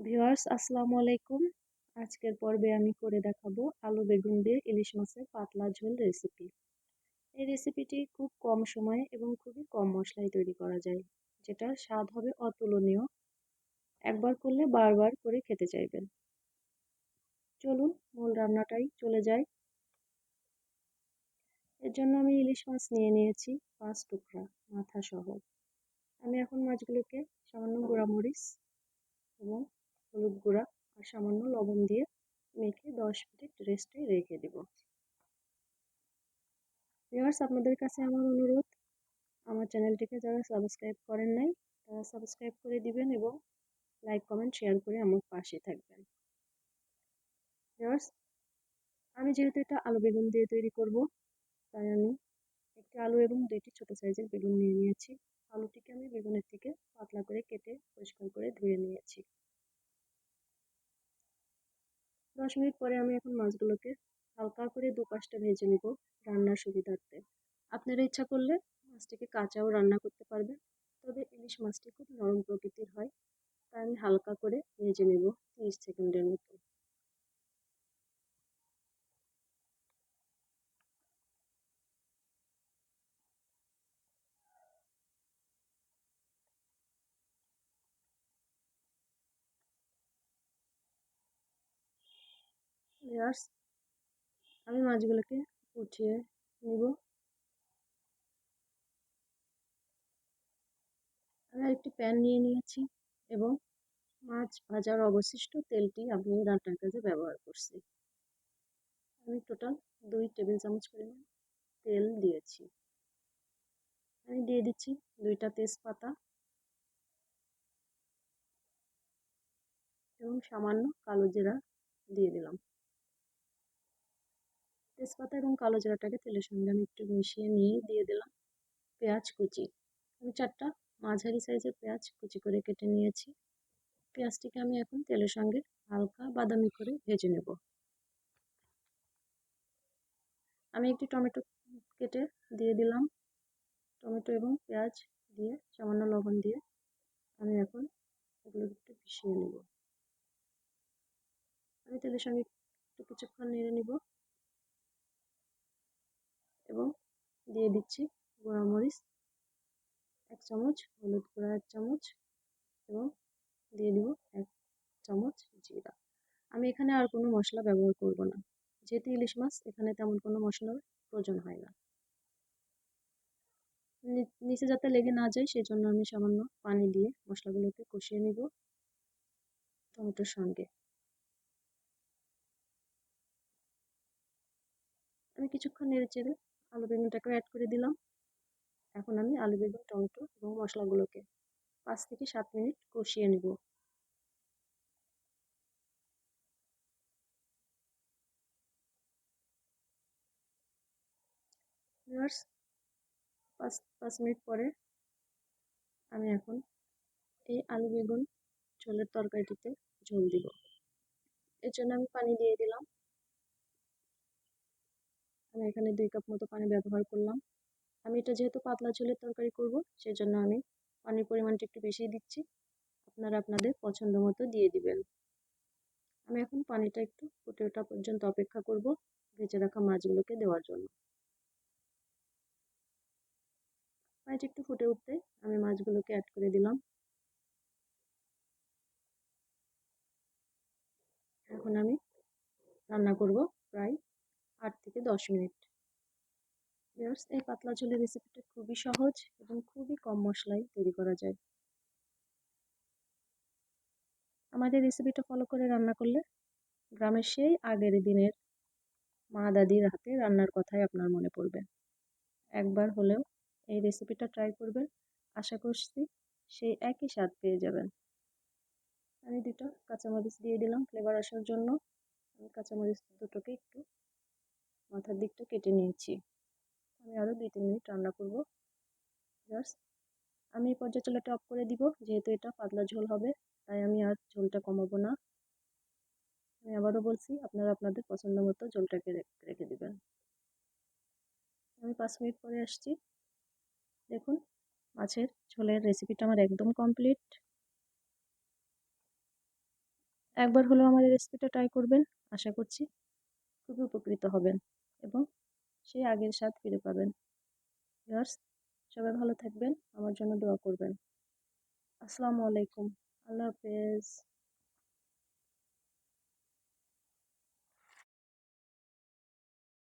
Viewers আসসালামু আলাইকুম। আজকের পর্বে আমি করে দেখাবো আলু বেগুন দিয়ে ইলিশ মাছের পাতলা ঝোল রেসিপি। এই রেসিপিটি খুব কম সময়ে এবং খুবই কম মশলায় তৈরি করা যায়, যেটার স্বাদ হবে অতুলনীয়। একবার করলে বারবার করে খেতে চাইবেন। চলুন মূল রান্নাটাই চলে যায়। এর জন্য আমি ইলিশ মাছ নিয়ে নিয়েছি 5 টুকরা মাথা সহ। আমি এখন মাছগুলোকে সামান্য গুঁড়ামরিচ এবং হলুদ গুঁড়া আর সামান্য লবণ দিয়ে মেখে 10 মিনিট রেস্টে রেখে দেব। ভিউয়ার্স আপনাদের কাছে আমার অনুরোধ, আমার চ্যানেলটিকে যারা সাবস্ক্রাইব করেন নাই তারা সাবস্ক্রাইব করে দিবেন এবং লাইক কমেন্ট শেয়ার করে আমার পাশে থাকবেন। ভিউয়ার্স আমি যেহেতু এটা আলু বেগুন দিয়ে তৈরি করব, তাই আমি একটি আলু এবং 2টি ছোট সাইজের বেগুন নিয়ে নিয়েছি। আলুটিকে আমি বেগুনের থেকে পাতলা করে কেটে পরিষ্কার করে ধুয়ে নিয়েছি। 10 মিনিট পরে আমি এখন মাছগুলোকে হালকা করে দুপাশটা ভেজে নিব রান্নার সুবিধার্থে। আপনারা ইচ্ছা করলে মাছটিকে কাঁচাও রান্না করতে পারবেন, তবে ইলিশ মাছটি খুব নরম প্রকৃতির হয়, তাই আমি হালকা করে ভেজে নেব 30 সেকেন্ডের মতো। ভিউয়ার্স আমি মাছগুলোকে উঠিয়ে নিব। আমি একটি প্যান নিয়ে নিয়েছি এবং মাছ ভাজার অবশিষ্ট তেলটি আমি রান্নার কাজে ব্যবহার করছি। আমি টোটাল 2 টেবিল চামচ পরিমাণ তেল দিয়েছি। আমি দিয়ে দিচ্ছি 2টা তেজপাতা এবং সামান্য কালো জিরা দিয়ে দিলাম। তেজপাতা এবং কালো জিরাটাকে তেলের সঙ্গে আমি একটু মিশিয়ে নিয়ে দিয়ে দিলাম পেঁয়াজ কুচি। আমি 4টা মাঝারি সাইজের পেঁয়াজ কুচি করে কেটে নিয়েছি। পেঁয়াজটিকে আমি এখন তেলের সঙ্গে হালকা বাদামি করে ভেজে নেব। আমি একটি টমেটো কেটে দিয়ে দিলাম। টমেটো এবং পেঁয়াজ দিয়ে সামান্য লবণ দিয়ে আমি এখন এগুলো একটু মিশিয়ে নেব। আমি তেলের সঙ্গে একটু কিছুক্ষণ নেড়ে নিব এবং দিয়ে দিচ্ছি গুঁড়া মরিচ 1 চামচ, হলুদ গুঁড়া 1 চামচ এবং দিয়ে দিব 1 চামচ জিরা। আমি এখানে আর কোনো মশলা ব্যবহার করব না, যেহেতু ইলিশ মাছ এখানে তেমন কোনো মশলার প্রয়োজন হয় না। নিচে যাতে লেগে না যায় সেজন্য আমি সামান্য পানি দিয়ে মশলাগুলোকে কষিয়ে নিব টমেটোর সঙ্গে। আমি কিছুক্ষণ নেড়ে চেড়ে আলু বেগুনটাকে অ্যাড করে দিলাম। এখন আমি আলু বেগুন টমেটো এবং মশলাগুলোকে 5 থেকে 7 মিনিট কষিয়ে নিব। ভিউয়ার্স 5 মিনিট পরে আমি এখন এই আলু বেগুন ঝোলের তরকারিটিতে ঝোল দিব। এর জন্য আমি পানি দিয়ে দিলাম। আমি এখানে 2 কাপ মতো পানি ব্যবহার করলাম। আমি এটা যেহেতু পাতলা ঝোলের তরকারি করব, সেজন্য আমি পানির পরিমাণটা একটু বেশি দিচ্ছি। আপনারা আপনাদের পছন্দ মতো দিয়ে দিবেন। আমি এখন পানিটা একটু ফুটে ওঠা পর্যন্ত অপেক্ষা করব ভেজে রাখা মাছগুলোকে দেওয়ার জন্য। পানিটা একটু ফুটে উঠতে আমি মাছগুলোকে অ্যাড করে দিলাম। এখন আমি রান্না করব প্রায় 8 থেকে 10 মিনিট। ভিউয়ার্স এই পাতলা ঝোলের রেসিপিটা খুবই সহজ এবং খুবই কম মশলায় তৈরি করা যায়। আমাদের রেসিপিটা ফলো করে রান্না করলে গ্রামের সেই আগের দিনের মা দাদির হাতে রান্নার কথাই আপনার মনে পড়বে। একবার হলেও এই রেসিপিটা ট্রাই করবেন, আশা করছি সেই একই স্বাদ পেয়ে যাবেন। আমি 2টা কাঁচামরিচ দিয়ে দিলাম ফ্লেভার আসার জন্য। আমি কাঁচামরিচ দুটোকে একটু মাথার দিকটা কেটে নিয়েছি। আমি আরও 2-3 মিনিট রান্না করব। জাস্ট আমি এই পর্যায়ে চুলাটা অফ করে দিব, যেহেতু এটা পাতলা ঝোল হবে, তাই আমি আর ঝোলটা কমাবো না। আমি আবারও বলছি, আপনারা আপনাদের পছন্দ মতো ঝোলটাকে রেখে দিবেন। আমি 5 মিনিট পরে আসছি। দেখুন মাছের ঝোলের রেসিপিটা আমার একদম কমপ্লিট। একবার হলেও আমাদের রেসিপিটা ট্রাই করবেন। আশা করছি খুবই উপকৃত হবেন এবং সেই আগের স্বাদ ফিরে পাবেন। ভিউয়ার্স, সবাই ভালো থাকবেন, আমার জন্য দোয়া করবেন। আসসালামু আলাইকুম। আল্লাহ হাফেজ।